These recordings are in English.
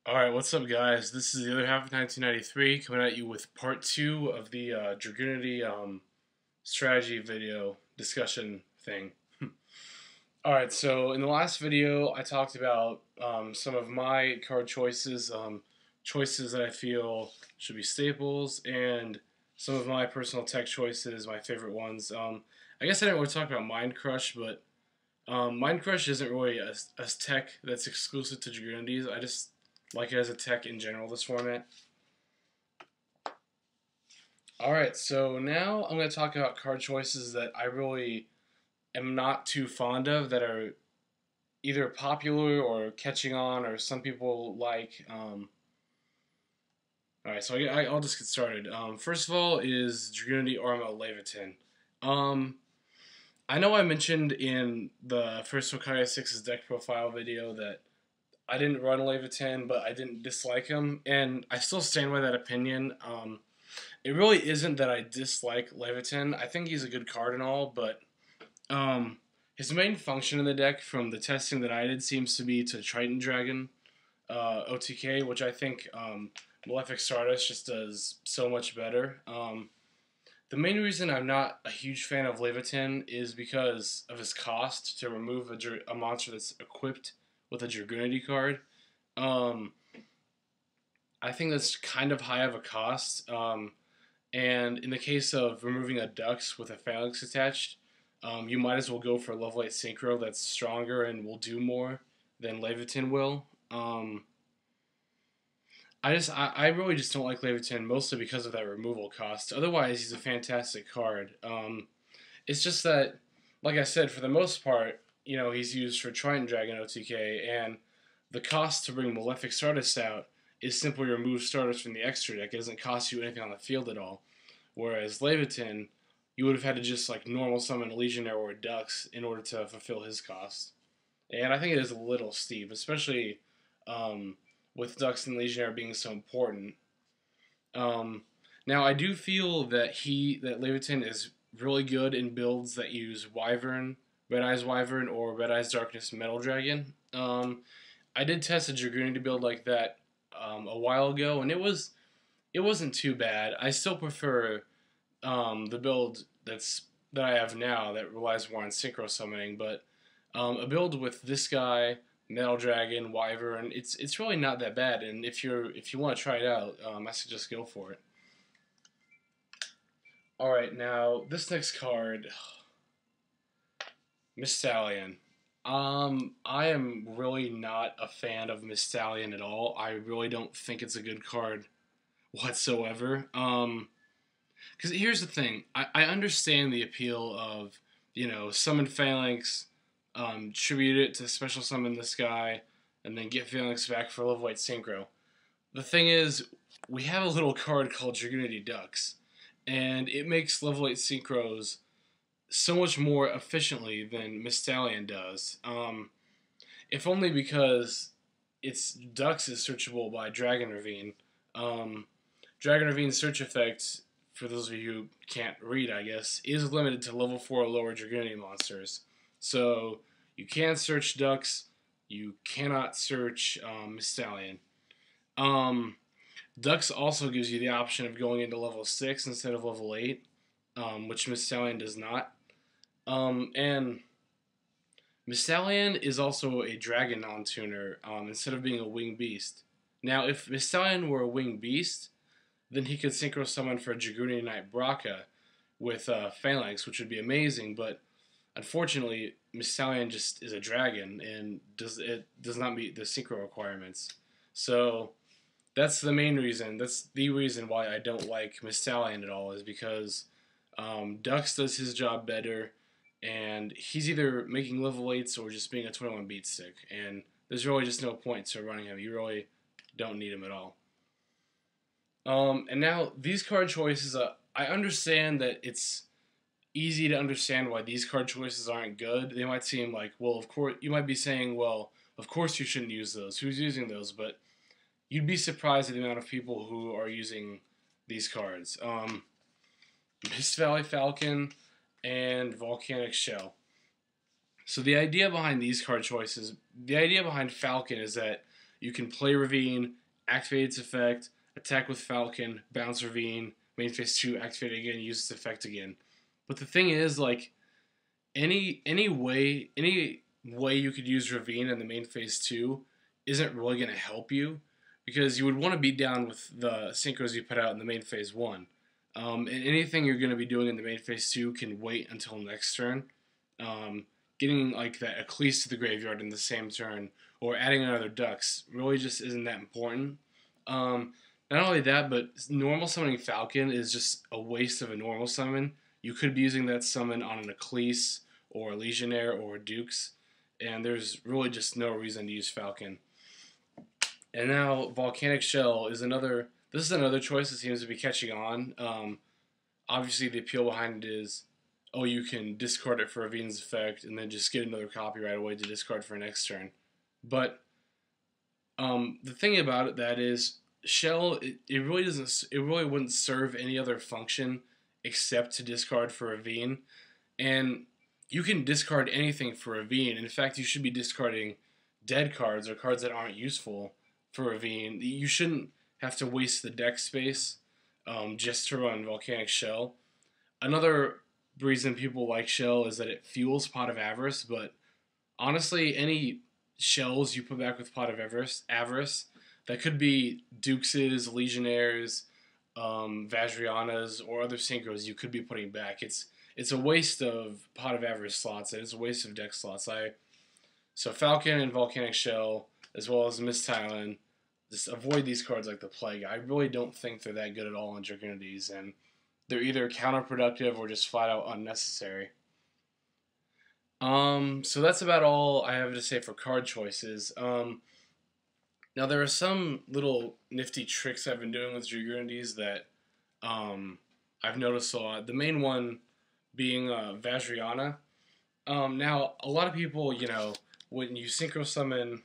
Alright, what's up guys? This is the other half of 1993 coming at you with part 2 of the Dragunity strategy video discussion thing. Alright, so in the last video I talked about some of my card choices, choices that I feel should be staples, and some of my personal tech choices, my favorite ones. I guess I didn't really talk about Mind Crush, but Mind Crush isn't really a tech that's exclusive to Dragunities. I just like it as a tech in general, this format. Alright, so now I'm going to talk about card choices that I really am not too fond of, that are either popular or catching on, or some people like. Alright, so I'll just get started. First of all is Dragunity Armo Leviathan. I know I mentioned in the first Hokage 6's deck profile video that I didn't run Leviathan, but I didn't dislike him, and I still stand by that opinion. It really isn't that I dislike Leviathan. I think he's a good card and all, but his main function in the deck, from the testing that I did, seems to be to Triton Dragon OTK, which I think Malefic Stardust just does so much better. The main reason I'm not a huge fan of Leviathan is because of his cost to remove a monster that's equipped with a Dragunity card. I think that's kind of high of a cost. And in the case of removing a Dux with a Phalanx attached, you might as well go for a level 8 Synchro that's stronger and will do more than Leviathan will. I really just don't like Leviathan, mostly because of that removal cost. Otherwise, he's a fantastic card. It's just that, like I said, for the most part, he's used for Triton Dragon OTK, and the cost to bring Malefic Stardust out is simply remove Stardust from the extra deck. It doesn't cost you anything on the field at all. Whereas Leviathan, you would have had to just normal summon a Legionnaire or a Dux in order to fulfill his cost. And I think it is a little steep, especially with Dux and Legionnaire being so important. Now I do feel that Leviathan is really good in builds that use Wyvern, Red Eyes Wyvern, or Red Eyes Darkness Metal Dragon. I did test a Dragunity build like that a while ago, and it wasn't too bad. I still prefer the build that I have now that relies more on synchro summoning, but a build with this guy, Metal Dragon, Wyvern, it's really not that bad. And if you want to try it out, I suggest go for it. All right, now this next card. Miss Stallion. I am really not a fan of Miss Stallion at all. I really don't think it's a good card whatsoever. Because here's the thing. I understand the appeal of, summon Phalanx, tribute it to special summon this guy, and then get Phalanx back for level 8 Synchro. The thing is, we have a little card called Dragunity Dux, and it makes level 8 Synchros so much more efficiently than Miss Stallion does. If only because its Dux is searchable by Dragon Ravine. Dragon Ravine's search effect, for those of you who can't read, I guess, is limited to level 4 or lower Dragunity monsters. So you can search Dux, you cannot search Miss Stallion. Dux also gives you the option of going into level 6 instead of level 8, which Miss Stallion does not. And Miss Stallion is also a Dragon non-tuner instead of being a Winged Beast. Now, if Miss Stallion were a Winged Beast, then he could synchro summon for Dragunity Knight Braca with Phalanx, which would be amazing, but unfortunately, Miss Stallion just is a dragon and does not meet the synchro requirements. So that's the main reason. That's the reason why I don't like Miss Stallion at all, is because Dux does his job better, and he's either making level 8s or just being a 21 beat stick, and there's really just no point to running him. You really don't need him at all. And now, these card choices, I understand that it's easy to understand why these card choices aren't good. They might seem like, well, of course, you might be saying, well, of course you shouldn't use those. Who's using those? But you'd be surprised at the amount of people who are using these cards. Mist Valley Falcon and Volcanic Shell. So the idea behind these card choices, the idea behind Falcon is that you can play Ravine, activate its effect, attack with Falcon, bounce Ravine, main phase 2, activate it again, use its effect again. But the thing is, like, any way you could use Ravine in the main phase 2 isn't really going to help you, because you would want to be down with the synchros you put out in the main phase 1. And anything you're going to be doing in the main phase 2 can wait until next turn. Getting like that Ecclese to the graveyard in the same turn, or adding another Dux, really just isn't that important. Not only that, but normal summoning Falcon is just a waste of a normal summon. You could be using that summon on an Ecclese, or a Legionnaire, or a Dukes, and there's really just no reason to use Falcon. And now Volcanic Shell is another. This is another choice that seems to be catching on. Obviously, the appeal behind it is, oh, you can discard it for Ravine's effect and then just get another copy right away to discard for next turn. But the thing about it that is, Shell, it really doesn't. It really wouldn't serve any other function except to discard for Ravine. And you can discard anything for Ravine. In fact, you should be discarding dead cards or cards that aren't useful for Ravine. You shouldn't have to waste the deck space just to run Volcanic Shell. Another reason people like Shell is that it fuels Pot of Avarice, but honestly, any shells you put back with Pot of Avarice, that could be Dukeses, Legionnaires, Vajrayanas, or other synchros you could be putting back. It's a waste of Pot of Avarice slots, and it's a waste of deck slots. So Falcon and Volcanic Shell, as well as Miss Thailand, just avoid these cards like the plague. I really don't think they're that good at all in Dragunities, and they're either counterproductive or just flat out unnecessary. So that's about all I have to say for card choices. Now there are some little nifty tricks I've been doing with Dragunities that I've noticed a lot. The main one being Vajrayana. Now a lot of people, when you synchro summon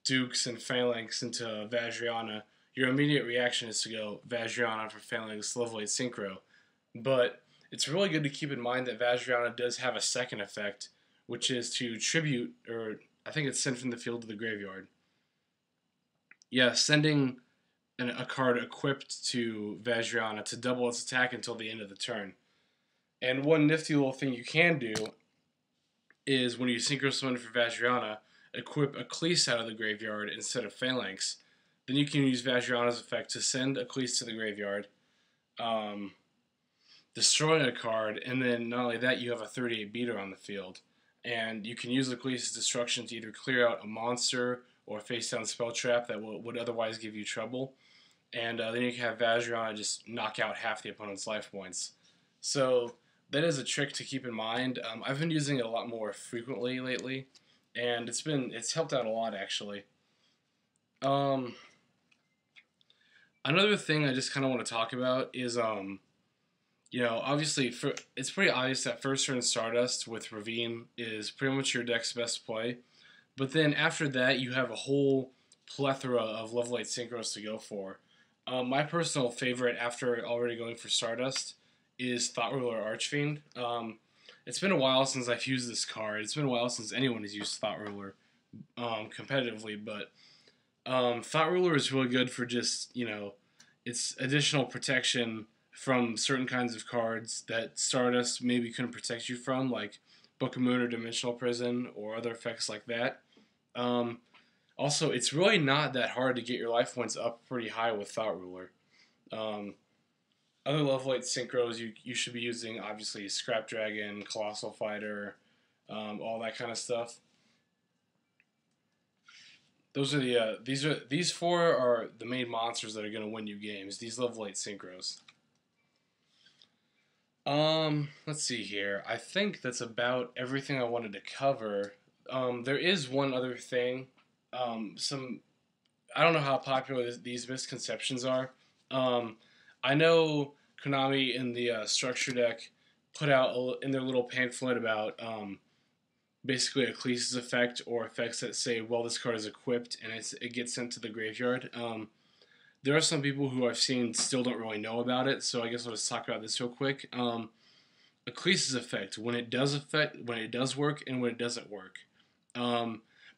Dukes and Phalanx into Vajrayana, your immediate reaction is to go Vajrayana for Phalanx level 8 synchro. But it's really good to keep in mind that Vajrayana does have a second effect, which is to tribute, or I think it's send from the field to the graveyard. Yeah, sending a card equipped to Vajrayana to double its attack until the end of the turn. And one nifty little thing you can do is when you synchro summon for Vajrayana, equip Ecclese out of the graveyard instead of Phalanx. Then you can use Vajrayana's effect to send Ecclese to the graveyard, destroying a card, and then not only that, you have a 38 beater on the field. And you can use Ecclese's destruction to either clear out a monster or a face-down spell trap that would otherwise give you trouble. And then you can have Vajrayana just knock out half the opponent's life points. So that is a trick to keep in mind. I've been using it a lot more frequently lately, and it's helped out a lot, actually. Another thing I just kind of want to talk about is, obviously, it's pretty obvious that first turn Stardust with Ravine is pretty much your deck's best play. But then after that, you have a whole plethora of level 8 synchros to go for. My personal favorite, after already going for Stardust, is Thought Ruler Archfiend. It's been a while since I've used this card. It's been a while since anyone has used Thought Ruler competitively, but Thought Ruler is really good for just, its additional protection from certain kinds of cards that Stardust maybe couldn't protect you from, like Book of Moon or Dimensional Prison or other effects like that. Also, it's really not that hard to get your life points up pretty high with Thought Ruler. Other level 8 synchros you should be using, obviously, Scrap Dragon, Colossal Fighter, all that kind of stuff. These four are the main monsters that are going to win you games. These level 8 synchros. Let's see here. I think that's about everything I wanted to cover. There is one other thing. I don't know how popular these misconceptions are. I know Konami in the structure deck put out in their little pamphlet about basically Ecclese's effect, or effects that say, well, this card is equipped and it gets sent to the graveyard. There are some people who I've seen still don't really know about it, so I guess I'll just talk about this real quick. Ecclese's effect, when it does work and when it doesn't work.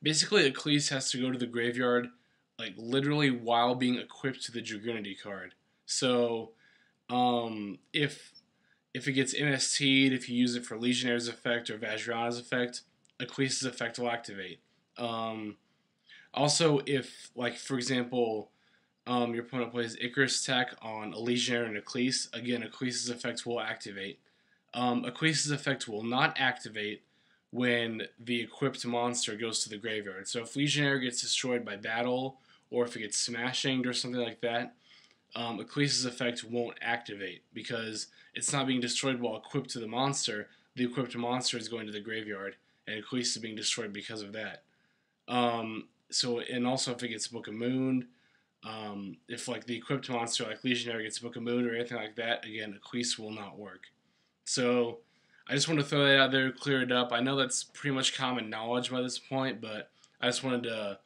Basically, Eccles has to go to the graveyard, like literally while being equipped to the Dragunity card. So, if it gets MST'd, if you use it for Legionnaire's effect or Vajrana's effect, Eccles' effect will activate. Also, if, like, for example, your opponent plays Icarus attack on a Legionnaire and Eccles, again, Eccles' effect will activate. Eccles' effect will not activate when the equipped monster goes to the graveyard. So if Legionnaire gets destroyed by battle, or if it gets smashing or something like that, Eccles' effect won't activate because it's not being destroyed while equipped to the monster. The equipped monster is going to the graveyard, and Eccles is being destroyed because of that. And also if it gets Book of Moon, if like the equipped monster like Legionnaire gets Book of Moon or anything like that, again, Eccles will not work. So I just want to throw that out there, clear it up. I know that's pretty much common knowledge by this point, but I just wanted to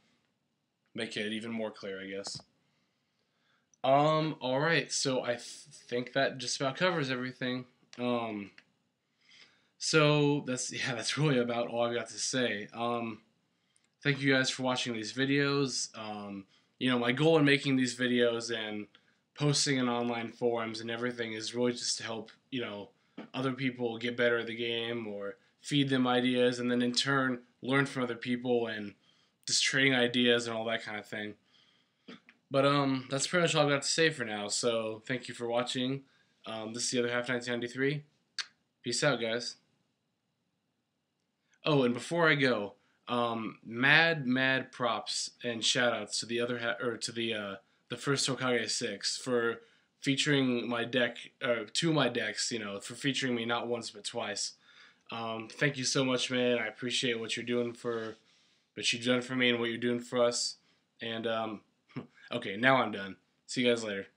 make it even more clear, I guess. All right. So I think that just about covers everything. So that's really about all I've got to say. Thank you guys for watching these videos. My goal in making these videos and posting in online forums and everything is really just to help, other people get better at the game or feed them ideas and then in turn learn from other people and just trading ideas and all that kind of thing. But that's pretty much all I've got to say for now. So thank you for watching. This is the other half 1993. Peace out, guys. Oh, and before I go, mad props and shoutouts to the other to the first Hokage 6 for featuring my deck, two of my decks. For featuring me not once but twice. Thank you so much, man. I appreciate what you've done for me and what you're doing for us. And okay, now I'm done. See you guys later.